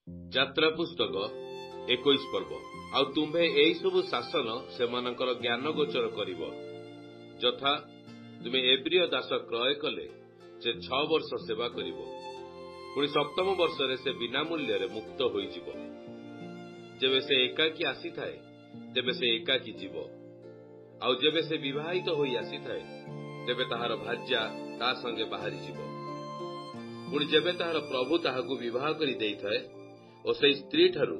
ଯାତ୍ରା ପୁସ୍ତକ 21 ପର୍ବ। ଆଉ ତୁମ୍ଭେ ଏହି ସବୁ ଶାସନ ସେମାନଙ୍କର ଜ୍ଞାନ ଗୋଚର କରିବ, ଯଥା ତୁମେ ଏବ୍ରିୟ ଦାସ କ୍ରୟ କଲେ ସେ 6 ବର୍ଷ ସେବା କରିବ, ପୁଣି 7ମ ବର୍ଷରେ ସେ ବିନା ମୂଲ୍ୟରେ ମୁକ୍ତ ହୋଇଯିବ। ଯେବେ ସେ ଏକାକୀ ଆସିଥାଏ ତେବେ ସେ ଏକାକୀ ଯିବ, ଆଉ ଯେବେ ସେ ବିବାହିତ ହୋଇ ଆସିଥାଏ ତେବେ ତାହାର ଭାର୍ଯ୍ୟା ତା ସଙ୍ଗେ ବାହାରିଯିବ। ପୁଣି ଯେବେ ତାହାର ପ୍ରଭୁ ତାହାକୁ ବିବାହ କରି ଦେଇଥାଏ ଓ ସେହି ସ୍ତ୍ରୀ ଠାରୁ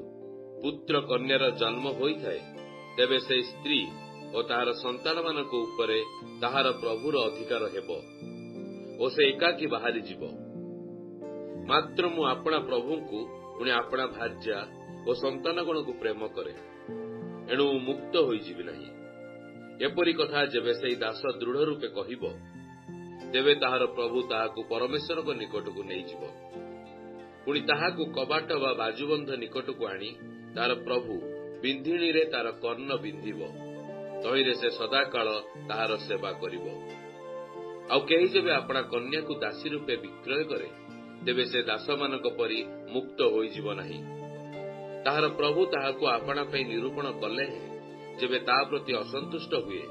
ପୁତ୍ର କନ୍ୟାର ଜନ୍ମ ହୋଇଥାଏ, ତେବେ ସେହି ସ୍ତ୍ରୀ ଓ ତାହାର ସନ୍ତାନମାନଙ୍କ ଉପରେ ତାହାର ପ୍ରଭୁର ଅଧିକାର ହେବ ଓ ସେ ଏକାକୀ ବାହାରିଯିବ। ମାତ୍ର ମୁଁ ଆପଣା ପ୍ରଭୁଙ୍କୁ ପୁଣି ଆପଣା ଭାର୍ଯ୍ୟା ଓ ସନ୍ତାନଗଣକୁ ପ୍ରେମ କରେ, ଏଣୁ ମୁଁ ମୁକ୍ତ ହୋଇଯିବି ନାହିଁ। ଏପରି କଥା ଯେବେ ସେହି ଦାସ ଦୃଢ଼ ରୂପେ କହିବ, ତେବେ ତାହାର ପ୍ରଭୁ ତାହାକୁ ପରମେଶ୍ୱରଙ୍କ ନିକଟକୁ ନେଇଯିବ। ପୁଣି ତାହାକୁ କବାଟ ବା ବାଜୁବନ୍ଧ ନିକଟକୁ ଆଣି ତାହାର ପ୍ରଭୁ ବିନ୍ଧିଣୀରେ ତାର କର୍ଣ୍ଣ ବିନ୍ଧିବ, ତହିଁରେ ସେ ସଦାକାଳ ତାହାର ସେବା କରିବ। ଆଉ କେହି ଯେବେ ଆପଣା କନ୍ୟାକୁ ଦାସୀ ରୂପେ ବିକ୍ରୟ କରେ, ତେବେ ସେ ଦାସମାନଙ୍କ ପରି ମୁକ୍ତ ହୋଇଯିବ ନାହିଁ। ତାହାର ପ୍ରଭୁ ତାହାକୁ ଆପଣା ପାଇଁ ନିରୂପଣ କଲେ ହେଁ ଯେବେ ତା ପ୍ରତି ଅସନ୍ତୁଷ୍ଟ ହୁଏ,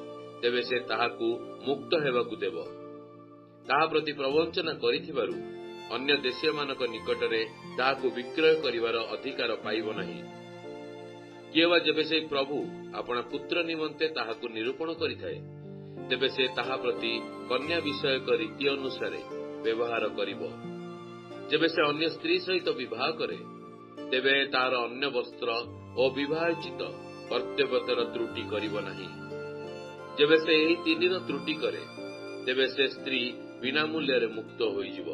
ତେବେ ସେ ତାହାକୁ ମୁକ୍ତ ହେବାକୁ ଦେବ। ତାହା ପ୍ରତି ପ୍ରବଞ୍ଚନା କରିଥିବାରୁ ଅନ୍ୟ ଦେଶୀୟମାନଙ୍କ ନିକଟରେ ତାହାକୁ ବିକ୍ରୟ କରିବାର ଅଧିକାର ପାଇବ ନାହିଁ। କିଏ ବା ଯେବେ ସେହି ପ୍ରଭୁ ଆପଣା ପୁତ୍ର ନିମନ୍ତେ ତାହାକୁ ନିରୂପଣ କରିଥାଏ, ତେବେ ସେ ତାହା ପ୍ରତି କନ୍ୟା ବିଷୟକ ରୀତି ଅନୁସାରେ ବ୍ୟବହାର କରିବ। ଯେବେ ସେ ଅନ୍ୟ ସ୍ତ୍ରୀ ସହିତ ବିବାହ କରେ, ତେବେ ତାହାର ଅନ୍ୟ ବସ୍ତ୍ର ଓ ବିବାହୋଚିତ କର୍ତ୍ତବ୍ୟତର ତ୍ରୁଟି କରିବ ନାହିଁ। ଯେବେ ସେ ଏହି 3ର ତ୍ରୁଟି କରେ, ତେବେ ସେ ସ୍ତ୍ରୀ ବିନା ମୂଲ୍ୟରେ ମୁକ୍ତ ହୋଇଯିବ।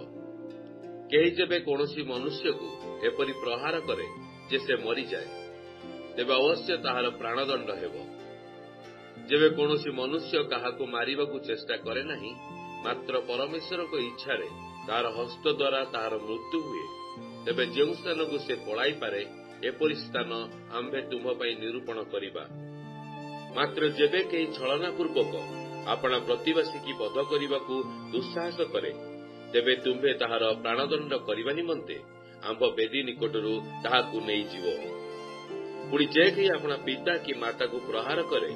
କେହି ଯେବେ କୌଣସି ମନୁଷ୍ୟକୁ ଏପରି ପ୍ରହାର କରେ ଯେ ସେ ମରିଯାଏ, ତେବେ ଅବଶ୍ୟ ତାହାର ପ୍ରାଣଦଣ୍ଡ ହେବ। ଯେବେ କୌଣସି ମନୁଷ୍ୟ କାହାକୁ ମାରିବାକୁ ଚେଷ୍ଟା କରେ ନାହିଁ, ମାତ୍ର ପରମେଶ୍ୱରଙ୍କ ଇଚ୍ଛାରେ ତାହାର ହସ୍ତ ଦ୍ୱାରା ତାହାର ମୃତ୍ୟୁ ହୁଏ, ତେବେ ଯେଉଁ ସ୍ଥାନକୁ ସେ ପଳାଇପାରେ, ଏପରି ସ୍ଥାନ ଆମ୍ଭେ ତୁମ ପାଇଁ ନିରୂପଣ କରିବା। ମାତ୍ର ଯେବେ କେହି ଛଳନାପୂର୍ବକ ଆପଣା ପ୍ରତିବାସୀକି ବଧ କରିବାକୁ ଦୁଃସାହସ କରେ, ତେବେ ତୁମ୍ଭେ ତାହାର ପ୍ରାଣଦଣ୍ଡ କରିବା ନିମନ୍ତେ ଆମ୍ଭ ବେଦୀ ନିକଟରୁ ତାହାକୁ ନେଇଯିବ। ପୁଣି ଯେ କେହି ଆପଣା ପିତା କି ମାତାକୁ ପ୍ରହାର କରେ,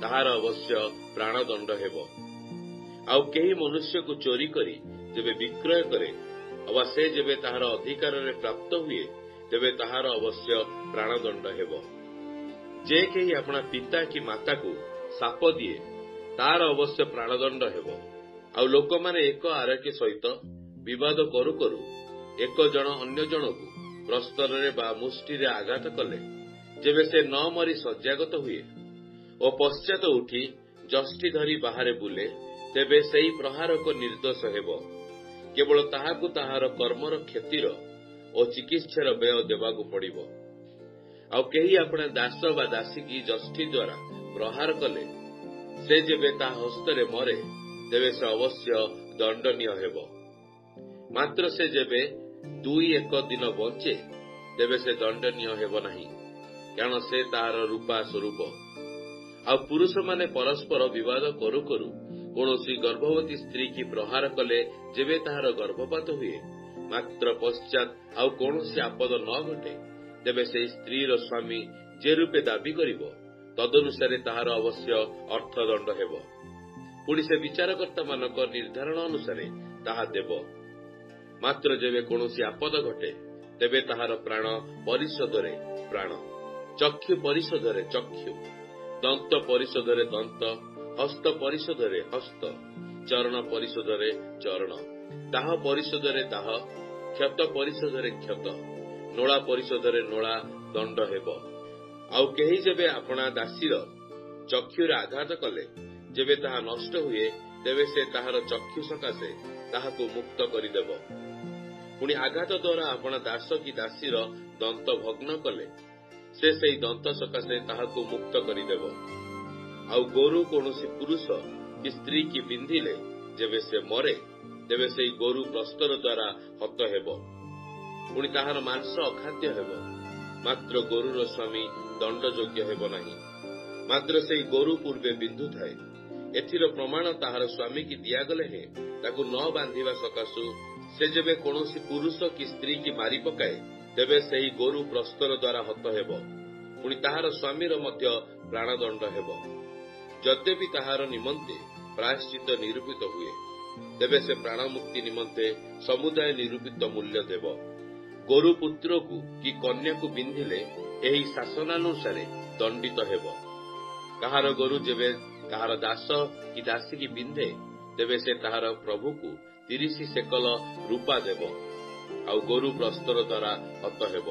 ତାହାର ଅବଶ୍ୟ ପ୍ରାଣଦଣ୍ଡ ହେବ। ଆଉ କେହି ମନୁଷ୍ୟକୁ ଚୋରି କରି ଯେବେ ବିକ୍ରୟ କରେ, ଅବା ସେ ଯେବେ ତାହାର ଅଧିକାରରେ ପ୍ରାପ୍ତ ହୁଏ, ତେବେ ତାହାର ଅବଶ୍ୟ ପ୍ରାଣଦଣ୍ଡ ହେବ। ଯେ କେହି ଆପଣା ପିତା କି ମାତାକୁ ଶାପ ଦିଏ, ତାହାର ଅବଶ୍ୟ ପ୍ରାଣଦଣ୍ଡ ହେବ। ଆଉ ଲୋକମାନେ ଏକ ଆରେକ ସହିତ ବିବାଦ କରୁ କରୁ ଏକ ଜଣ ଅନ୍ୟ ଜଣକୁ ପ୍ରସ୍ତରରେ ବା ମୁଷ୍ଟିରେ ଆଘାତ କଲେ, ଯେବେ ସେ ନ ମରି ଶଯ୍ୟାଗତ ହୁଏ ଓ ପଶ୍ଚାତ ଉଠି ଯଷ୍ଟି ଧରି ବାହାରେ ବୁଲେ, ତେବେ ସେହି ପ୍ରହାରକ ନିର୍ଦ୍ଦୋଷ ହେବ। କେବଳ ତାହାକୁ ତାହାର କର୍ମର କ୍ଷତିର ଓ ଚିକିତ୍ସାର ବ୍ୟୟ ଦେବାକୁ ପଡ଼ିବ। ଆଉ କେହି ଆପଣା ଦାସ ବା ଦାସୀକି ଯଷ୍ଟି ଦ୍ୱାରା ପ୍ରହାର କଲେ, ସେ ଯେବେ ତା ହସ୍ତରେ ମରେ, ତେବେ ସେ ଅବଶ୍ୟ ଦଣ୍ଡନୀୟ ହେବ। ମାତ୍ର ସେ ଯେବେ 2-1 ଦିନ ବଞ୍ଚେ, ତେବେ ସେ ଦଣ୍ଡନୀୟ ହେବ ନାହିଁ, କାରଣ ସେ ତାହାର ରୂପା ସ୍ୱରୂପ। ଆଉ ପୁରୁଷମାନେ ପରସ୍ପର ବିବାଦ କରୁ କରୁ କୌଣସି ଗର୍ଭବତୀ ସ୍ତ୍ରୀ କି ପ୍ରହାର କଲେ, ଯେବେ ତାହାର ଗର୍ଭପାତ ହୁଏ, ମାତ୍ର ପଶ୍ଚାତ ଆଉ କୌଣସି ଆପଦ ନ ଘଟେ, ତେବେ ସେହି ସ୍ତ୍ରୀର ସ୍ୱାମୀ ଯେ ରୂପେ ଦାବି କରିବ, ତଦନୁସାରେ ତାହାର ଅବଶ୍ୟ ଅର୍ଥଦଣ୍ଡ ହେବ। ପୁଣି ସେ ବିଚାରକର୍ତ୍ତାମାନଙ୍କ ନିର୍ଦ୍ଧାରଣ ଅନୁସାରେ ତାହା ଦେବ। ମାତ୍ର ଯେବେ କୌଣସି ଆପଦ ଘଟେ, ତେବେ ତାହାର ପ୍ରାଣ ପରିଶୋଧରେ ପ୍ରାଣ, ଚକ୍ଷୁ ପରିଶୋଧରେ ଚକ୍ଷୁ, ଦନ୍ତ ପରିଶୋଧରେ ଦନ୍ତ, ହସ୍ତ ପରିଶୋଧରେ ହସ୍ତ, ଚରଣ ପରିଶୋଧରେ ଚରଣ, ଦାହ ପରିଶୋଧରେ ଦାହ, କ୍ଷତ ପରିଶୋଧରେ କ୍ଷତ, ନୋଳା ପରିଶୋଧରେ ନୋଳା ଦଣ୍ଡ ହେବ। ଆଉ କେହି ଯେବେ ଆପଣା ଦାସୀର ଚକ୍ଷୁରେ ଆଘାତ କଲେ, ଯେବେ ତାହା ନଷ୍ଟ ହୁଏ, ତେବେ ସେ ତାହାର ଚକ୍ଷୁ ସକାଶେ ତାହାକୁ ମୁକ୍ତ କରିଦେବ। ପୁଣି ଆଘାତ ଦ୍ୱାରା ଆପଣା ଦାସ କି ଦାସୀର ଦନ୍ତ ଭଗ୍ନ କଲେ, ସେ ସେହି ଦନ୍ତ ସକାଶେ ତାହାକୁ ମୁକ୍ତ କରିଦେବ। ଆଉ ଗୋରୁ କୌଣସି ପୁରୁଷ କି ସ୍ତ୍ରୀ କି ବିନ୍ଧିଲେ, ଯେବେ ସେ ମରେ, ତେବେ ସେହି ଗୋରୁ ପ୍ରସ୍ତର ଦ୍ୱାରା ହତ ହେବ। ପୁଣି ତାହାର ମାଂସ ଅଖାଦ୍ୟ ହେବ। ମାତ୍ର ଗୋରୁର ସ୍ୱାମୀ ଦଣ୍ଡଯୋଗ୍ୟ ହେବ ନାହିଁ। ମାତ୍ର ସେହି ଗୋରୁ ପୂର୍ବେ ବିନ୍ଧୁଥାଏ। ଏଥିର ପ୍ରମାଣ ତାହାର ସ୍ୱାମୀକି ଦିଆଗଲେ ହେଁ ତାକୁ ନ ବାନ୍ଧିବା ସକାଶୁ ସେ ଯେବେ କୌଣସି ପୁରୁଷ କି ସ୍ତ୍ରୀ କି ମାରି ପକାଏ, ତେବେ ସେହି ଗୋରୁ ପ୍ରସ୍ତର ଦ୍ୱାରା ହତ ହେବ, ପୁଣି ତାହାର ସ୍ୱାମୀର ମଧ୍ୟ ପ୍ରାଣଦଣ୍ଡ ହେବ। ଯଦ୍ୟପି ତାହାର ନିମନ୍ତେ ପ୍ରାୟଶ୍ଚିତ ନିରୂପିତ ହୁଏ, ତେବେ ସେ ପ୍ରାଣମୁକ୍ତି ନିମନ୍ତେ ସମୁଦାୟ ନିରୂପିତ ମୂଲ୍ୟ ଦେବ। ଗୋରୁ ପୁତ୍ରକୁ କି କନ୍ୟାକୁ ବିନ୍ଧିଲେ ଏହି ଶାସନାନୁସାରେ ଦଣ୍ଡିତ ହେବ। କାହାର ଗୋରୁ ଯେବେ କାହାର ଦାସ କି ଦାସୀକି ବିନ୍ଧେ, ତେବେ ସେ ତାହାର ପ୍ରଭୁକୁ 30 ସେକଲ ରୂପା ଦେବ, ଆଉ ଗୋରୁ ପ୍ରସ୍ତର ଦ୍ୱାରା ହତ ହେବ।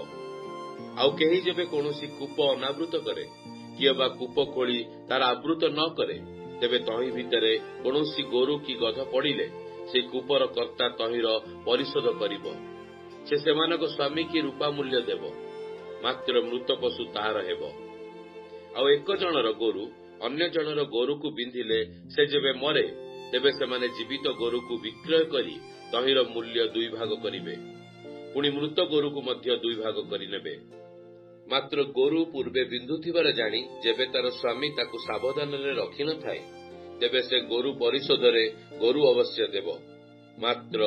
ଆଉ କେହି ଯେବେ କୌଣସି କୂପ ଅନାବୃତ କରେ, କିଏ ବା କୂପ ଖୋଳି ତାର ଆବୃତ ନ କରେ, ତେବେ ତହିଁ ଭିତରେ କୌଣସି ଗୋରୁ କି ଗଧ ପଡ଼ିଲେ ସେ କୂପର କର୍ତ୍ତା ତହିଁର ପରିଶୋଧ କରିବ। ସେ ସେମାନଙ୍କ ସ୍ୱାମୀ କି ରୂପା ମୂଲ୍ୟ ଦେବ, ମାତ୍ର ମୃତ ପଶୁ ତାହାର ହେବ। ଆଉ ଏକ ଜଣର ଗୋରୁ ଅନ୍ୟ ଜଣର ଗୋରୁକୁ ବିନ୍ଧିଲେ ସେ ଯେବେ ମରେ, ତେବେ ସେମାନେ ଜୀବିତ ଗୋରୁକୁ ବିକ୍ରୟ କରି ତହିଁର ମୂଲ୍ୟ 2 ଭାଗ କରିବେ, ପୁଣି ମୃତ ଗୋରୁକୁ ମଧ୍ୟ 2 ଭାଗ କରିନେବେ। ମାତ୍ର ଗୋରୁ ପୂର୍ବେ ବିନ୍ଧୁଥିବାର ଜାଣି ଯେବେ ତାର ସ୍ୱାମୀ ତାକୁ ସାବଧାନରେ ରଖିନଥାଏ, ତେବେ ସେ ଗୋରୁ ପରିଶୋଧରେ ଗୋରୁ ଅବଶ୍ୟ ଦେବ, ମାତ୍ର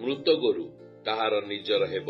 ମୃତ ଗୋରୁ ତାହାର ନିଜର ହେବ।